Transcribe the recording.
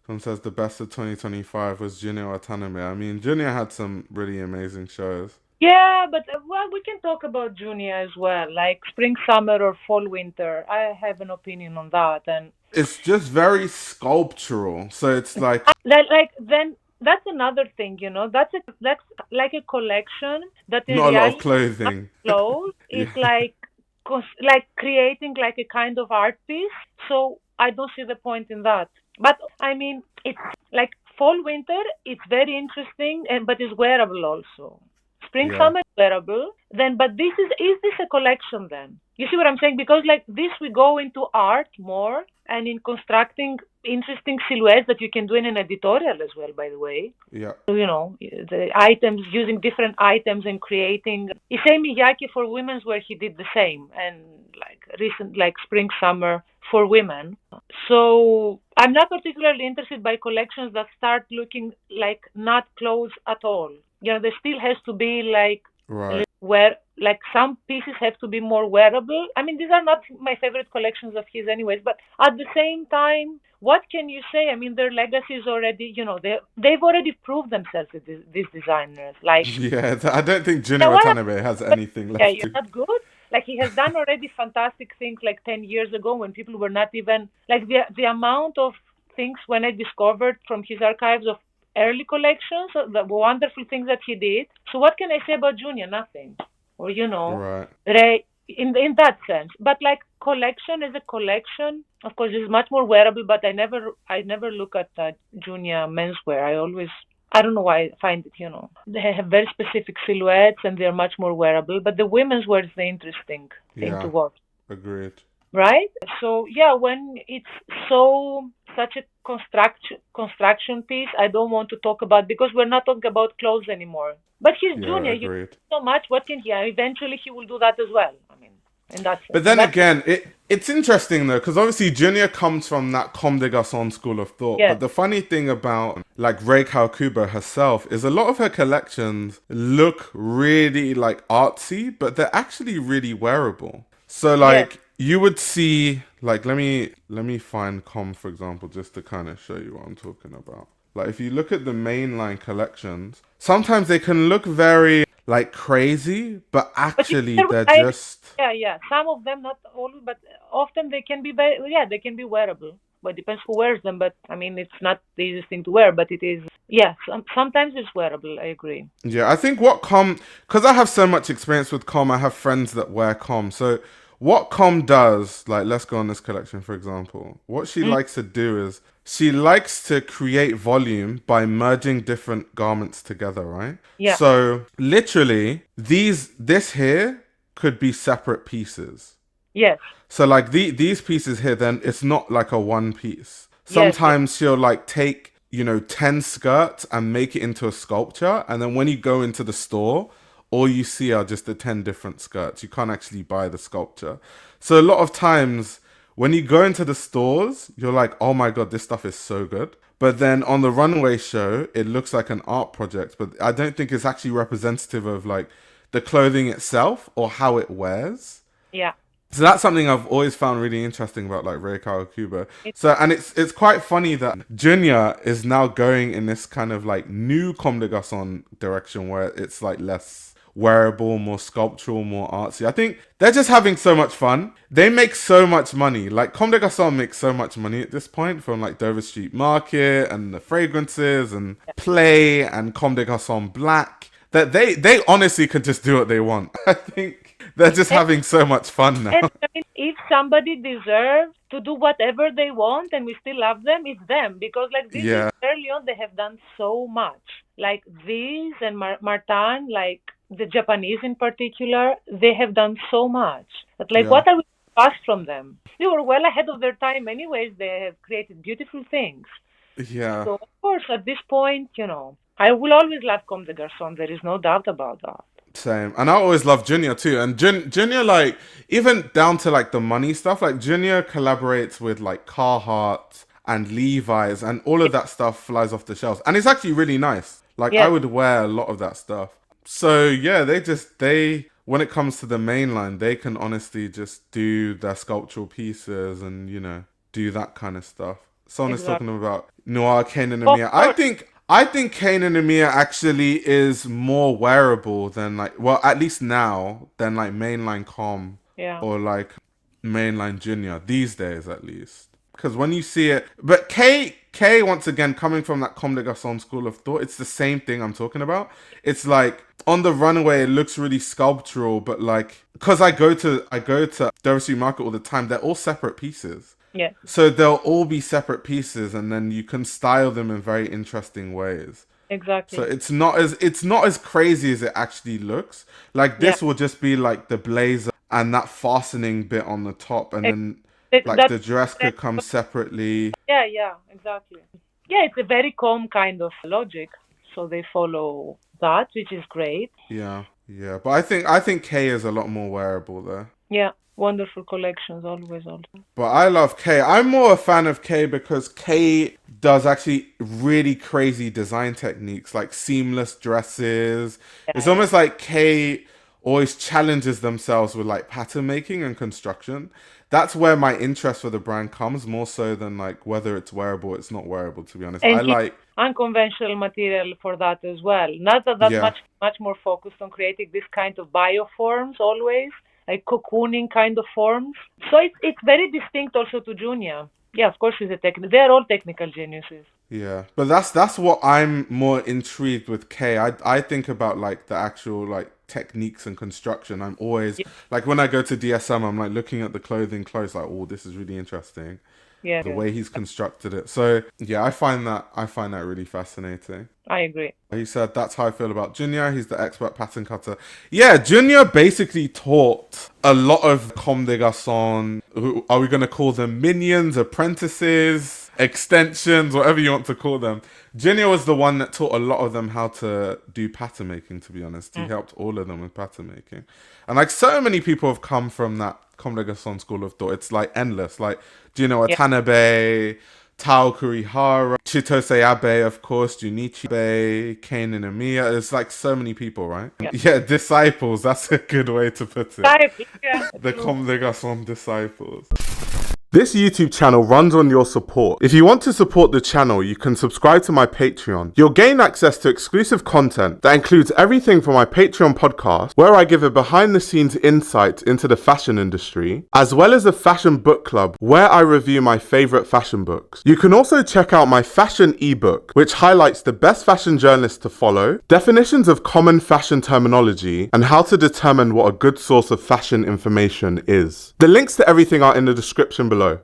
Tom says the best of 2025 was Junya Watanabe. I mean, Junya had some really amazing shows. Yeah, but well, we can talk about Junia as well, like spring, summer, or fall, winter. I have an opinion on that, and It's just very sculptural. So it's like like then that's another thing, you know. That's like a collection that in not a lot of reality not clothing. clothes. Yeah. It's like like creating like a kind of art piece. So I don't see the point in that. But I mean, it's like fall, winter. It's very interesting, and but it's wearable also. Spring, Yeah. summer is wearable. Then, but is this a collection then? You see what I'm saying? Because like this, we go into art more and in constructing interesting silhouettes that you can do in an editorial as well, by the way. Yeah. So, you know, the items, using different items and creating. Issei Miyake for women's wear, he did the same. And like recent, like spring, summer for women. So I'm not particularly interested by collections that start looking like not clothes at all. You know, there still has to be like Right. where like some pieces have to be more wearable. I mean, these are not my favorite collections of his, anyways. But at the same time, what can you say? I mean, their legacy is already, you know, they've already proved themselves, these designers. Like, Yeah, I don't think yeah, Junya what? Watanabe has anything Yeah, left you're to. not good. Like he has done already fantastic things like 10 years ago when people were not even like the amount of things when I discovered from his archives of early collections, the wonderful things that he did. So what can I say about Junior? Nothing. Or you know, Right. Ray in that sense. But like collection is a collection. Of course, it's much more wearable. But I never look at Junior menswear. I don't know why I find it, you know. They have very specific silhouettes and they're much more wearable. But the women's wear is the interesting thing to Yeah. watch, Agreed. right? So yeah, when it's so such a construction piece, I don't want to talk about because we're not talking about clothes anymore. But he's Yeah. junior, you Agreed. know so much. What can he? Eventually, he will do that as well. I mean, in that sense. But So then that's again, it's interesting though, because obviously Junya comes from that Comme des Garçons school of thought. yeah, But the funny thing about like Rei Kawakubo herself is a lot of her collections look really like artsy, but they're actually really wearable. So yes, like you would see like let me find Comme for example, just to kind of show you what I'm talking about. Like if you look at the mainline collections, sometimes they can look very like crazy, but but actually they're I agree. just Yeah, yeah. Some of them, not all, but often they can be very, yeah, they can be wearable. But it depends who wears them. But I mean, it's not the easiest thing to wear, but it is. Yeah, sometimes it's wearable. I agree. yeah, I think what Com, because I have so much experience with Com, I have friends that wear Com. So what Com does, like let's go on this collection for example. What she Mm, likes to do is she likes to create volume by merging different garments together, right? yeah. So literally, this here could be separate pieces. Yes. So like these pieces here, then it's not like a one piece. Yes. Yes. Sometimes she'll like take 10 skirts and make it into a sculpture, and then when you go into the store, all you see are just the 10 different skirts. You can't actually buy the sculpture. So a lot of times when you go into the stores, you're like, oh my god, this stuff is so good. But then on the runway show, it looks like an art project, but I don't think it's actually representative of like the clothing itself or how it wears. Yeah. So that's something I've always found really interesting about like Rei Kawakubo. It, So and it's quite funny that Junya is now going in this kind of like new Comme des Garçons direction where it's like less wearable, more sculptural, more artsy. I think they're just having so much fun. They make so much money. Like Comme des Garçons makes so much money at this point from like Dover Street Market and the fragrances and Play and Comme des Garçons Black that they honestly can just do what they want. I think they're just and, having so much fun now. and I mean, if somebody deserves to do whatever they want and we still love them, it's them because like this is Yeah, early on they have done so much. Like these and Martin, like the Japanese in particular, they have done so much. But like, yeah, what are we to ask from them? They were well ahead of their time, anyways. They have created beautiful things. yeah. So of course, at this point, you know, I will always love Comme des Garçons. There is no doubt about that. Same. And I always love Junior too. And Junior, like, even down to like the money stuff, like Junior collaborates with like Carhartt and Levi's, and all of that stuff flies off the shelves. And it's actually really nice. Like, I Yes, would wear a lot of that stuff. So yeah, when it comes to the mainline, they can honestly just do their sculptural pieces and, do that kind of stuff. Someone is Exactly. talking about noir Kei Of Ninomiya. course. I think Kei Ninomiya actually is more wearable than like, well, at least now, than like mainline Com Yeah. or like mainline Junya these days at least. Because when you see it, but K once again coming from that Comme des Garçons school of thought, it's the same thing I'm talking about. It's like on the runway, it looks really sculptural, but like because I go to Derby Market all the time, they're all separate pieces. Yeah. So they'll all be separate pieces, and then you can style them in very interesting ways. Exactly. So it's not as crazy as it actually looks. Like this will just be like the blazer and that fastening bit on the top, and then like the dress could come separately. Yeah, exactly. Yeah, it's a very calm kind of logic. So they follow that, which is great. Yeah. But I think K is a lot more wearable there. Yeah, wonderful collections, always. But I love K. I'm more a fan of K because K does actually really crazy design techniques, like seamless dresses. It's almost like K always challenges themselves with like pattern making and construction. That's where my interest for the brand comes, more so than like whether it's wearable or it's not wearable, to be honest. And I like unconventional material for that as well. Not that yeah. much more focused on creating this kind of bioforms always, like cocooning kind of forms. So it's very distinct also to Junya. Yeah, of course, they're all technical geniuses. Yeah, but that's what I'm more intrigued with K. I think about like the actual like techniques and construction. I'm always like when I go to DSM, I'm like looking at the clothes like, oh, this is really interesting. Yeah, the way he's constructed it. So yeah, I find that really fascinating. I agree. He said that's how I feel about Junya. He's the expert pattern cutter. Yeah, Junya basically taught a lot of Comme des Garçons. Are we going to call them minions, apprentices, extensions, whatever you want to call them? Junya was the one that taught a lot of them how to do pattern making, to be honest. He helped all of them with pattern making. And like so many people have come from that Comme des Garçons school of thought. It's like endless. Like Junya Watanabe, Tao Kurihara, Chitose Abe, of course, Junichi Abe, Kei Ninomiya. There's like so many people, right? Yeah, disciples. That's a good way to put it. The Comme des Garçons disciples. This YouTube channel runs on your support. If you want to support the channel, you can subscribe to my Patreon. You'll gain access to exclusive content that includes everything from my Patreon podcast, where I give a behind-the-scenes insight into the fashion industry, as well as a fashion book club, where I review my favorite fashion books. You can also check out my fashion ebook, which highlights the best fashion journalists to follow, definitions of common fashion terminology, and how to determine what a good source of fashion information is. The links to everything are in the description below.